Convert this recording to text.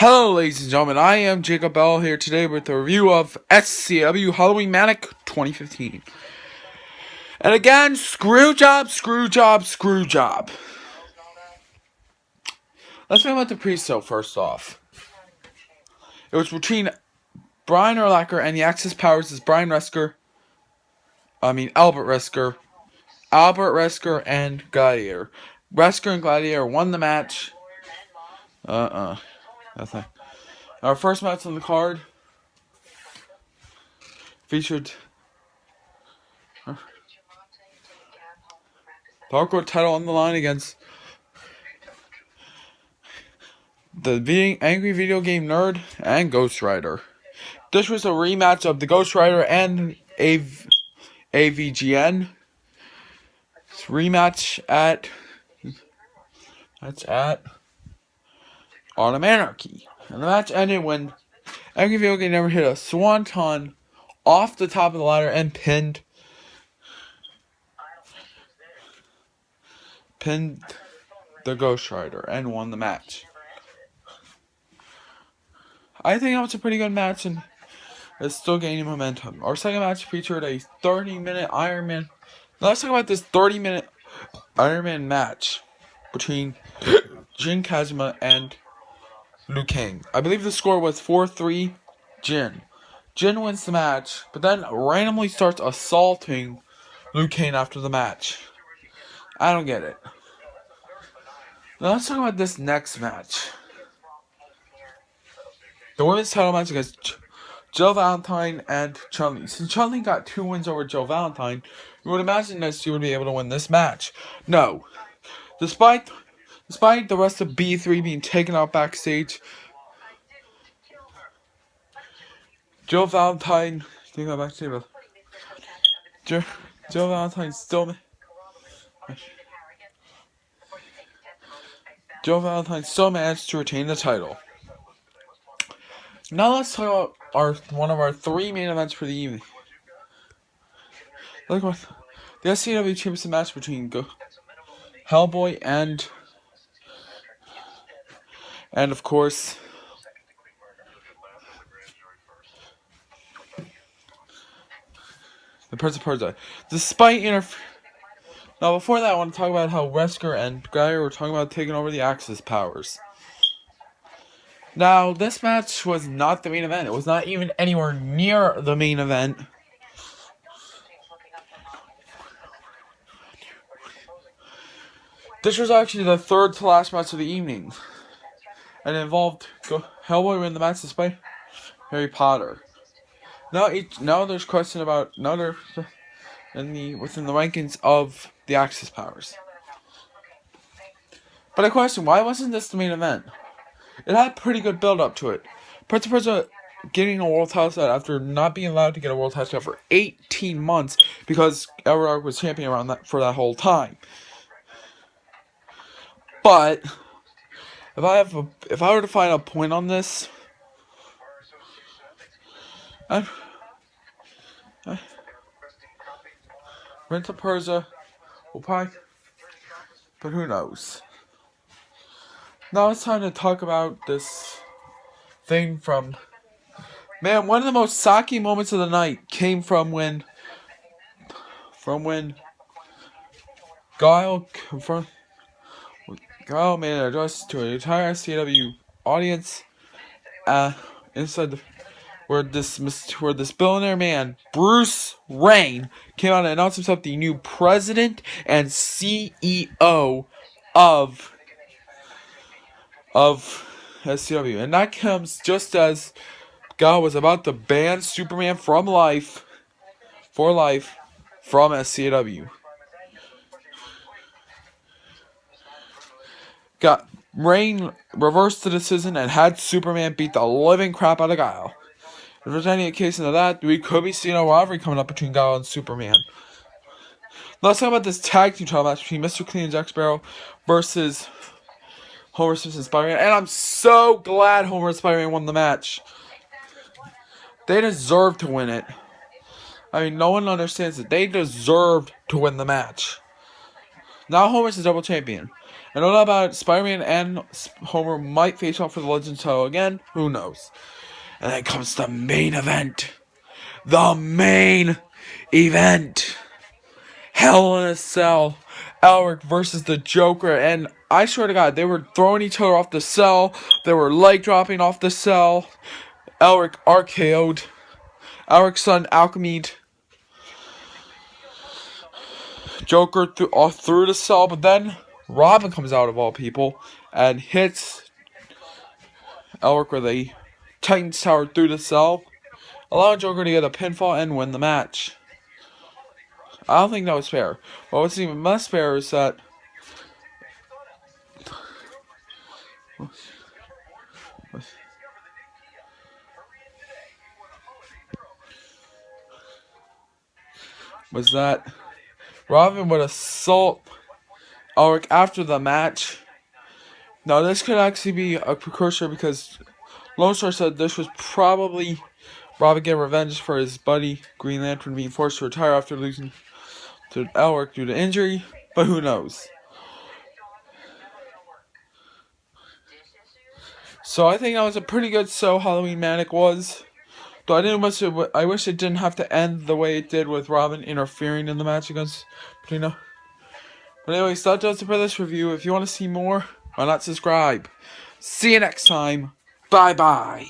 Hello, ladies and gentlemen. I am Jacob Bell here today with a review of SCW Halloween Manik 2015. And again, screw job. Let's talk about the pre-show first off. It was between Brian Urlacher and the Axis Powers as Albert Resker. Albert Resker and Gladiator. Resker and Gladiator won the match. Nothing. Our first match on the card featured hardcore title on the line against the Angry Video Game Nerd and Ghost Rider. This was a rematch of the Ghost Rider and AVGN. Rematch at Art of Anarchy. And the match ended when Angry Video Game never hit a swanton off the top of the ladder and pinned the Ghost Rider and won the match. I think that was a pretty good match and it's still gaining momentum. Our second match featured a 30-minute Iron Man. Now let's talk about this 30-minute Iron Man match between Jin Kazuma and Liu Kang. I believe the score was 4-3 Jin. Jin wins the match, but then randomly starts assaulting Liu Kang after the match. I don't get it. Now let's talk about this next match. The women's title match against Jill Valentine and Chun-Li. Since Chun-Li got 2 wins over Jill Valentine, you would imagine that she would be able to win this match. No. Despite the rest of B3 being taken out backstage, Jill Valentine still managed to retain the title. Now let's talk about one of our 3 main events for the evening. Look at the SCW Championship match between Hellboy and of course the Prince of Persia. Now before that, I want to talk about how Resker and Gladiator were talking about taking over the Axis powers. Now, this match was not the main event. It was not even anywhere near the main event. This was actually the third to last match of the evening. And it involved Hellboy winning the match despite Harry Potter. Now there's question about within the rankings of the Axis powers. But I question, why wasn't this the main event? It had a pretty good build up to it. Prince of Persia getting a world title shot after not being allowed to get a world title shot for 18 months because Elrog was champion for that whole time. But if I were to find a point on this, Prince of Persia will probably, but who knows? Now it's time to talk about this thing from... Man, one of the most shocking moments of the night came from when Guile made an address to an entire CW audience where this billionaire man, Bruce Wayne, came out and announced himself the new president and CEO of SCW. And that comes just as God was about to ban Superman for life from SCW. Rain reversed the decision and had Superman beat the living crap out of Guile. If there's any occasion of that, we could be seeing a rivalry coming up between Guile and Superman. Let's talk about this tag team title match between Mr. Clean and Jack Sparrow versus Homer Simpson and Spider-Man. And I'm so glad Homer and Spider-Man won the match. They deserved to win it. I mean, no one understands it. They deserved to win the match. Now Homer's the double champion. I don't know about it. Spider-Man and Homer might face off for the Legend title again. Who knows? And then comes the main event. The main event. Hell in a Cell. Alric versus the Joker. And I swear to God, they were throwing each other off the cell. They were leg dropping off the cell. Alric RKO'd. Alric's son alchemied Joker through the cell. But then Robin comes out of all people and hits Alric with a Titan's Tower through the cell, allowing Joker to get a pinfall and win the match. I don't think that was fair. But what's even less fair is that Robin would assault Alric after the match. Now this could actually be a precursor because Lone Star said this was probably Robin getting revenge for his buddy Green Lantern being forced to retire after losing to Alric due to injury, but who knows. So I think that was a pretty good SCAW Halloween Manik was. Though I wish it didn't have to end the way it did with Robin interfering in the match against Patina. But anyways, that does it for this review. If you want to see more, why not subscribe? See you next time. Bye bye.